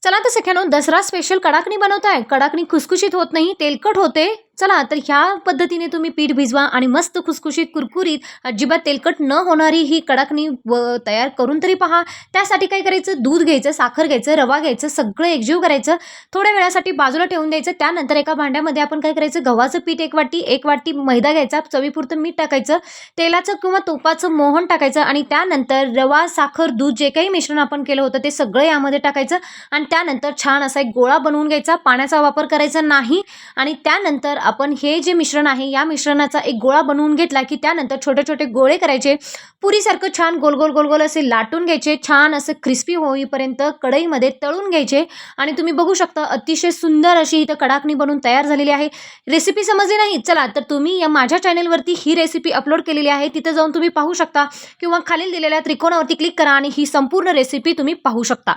चला तर सख्यानो, दसरा स्पेशल कडाकणी बनवताय. कडाकणी खुसखुशीत होत नाही, तेलकट होते. चला तर ह्या पद्धतीने तुम्ही पीठ भिजवा आणि मस्त खुसखुशीत, कुरकुरीत, अजिबात तेलकट न होणारी ही कडाकणी तयार करून तरी पहा. त्यासाठी काय करायचं, दूध घ्यायचं, साखर घ्यायचं, रवा घ्यायचं, सगळं एकजीव करायचं. थोड्या वेळासाठी बाजूला ठेवून द्यायचं. त्यानंतर एका भांड्यामध्ये आपण काय करायचं, गव्हाचं पीठ 1 वाटी मैदा घ्यायचा, चवीपुरतं मीठ टाकायचं, तेलाचं किंवा तुपाचं मोहन टाकायचं आणि त्यानंतर रवा, साखर, दूध जे काही मिश्रण आपण केलं होतं ते सगळं यामध्ये टाकायचं आणि त्यानंतर छान असा एक गोळा बनवून घ्यायचा. पाण्याचा वापर करायचा नाही आणि त्यानंतर आपण हे जे मिश्रण आहे या मिश्रणाचा एक गोळा बनवून घेतला की त्यानंतर छोटे छोटे गोळे करायचे. पुरीसारखं छान गोल गोल गोल गोल असे लाटून घ्यायचे. छान असं क्रिस्पी होईपर्यंत कढईमध्ये तळून घ्यायचे आणि तुम्ही बघू शकता अतिशय सुंदर अशी इथं कडाकणी बनवून तयार झालेली आहे. रेसिपी समजली नाही, चला तर तुम्ही या माझ्या चॅनलवरती ही रेसिपी अपलोड केलेली आहे, तिथे जाऊन तुम्ही पाहू शकता किंवा खालील दिलेल्या त्रिकोणावरती क्लिक करा आणि ही संपूर्ण रेसिपी तुम्ही पाहू शकता.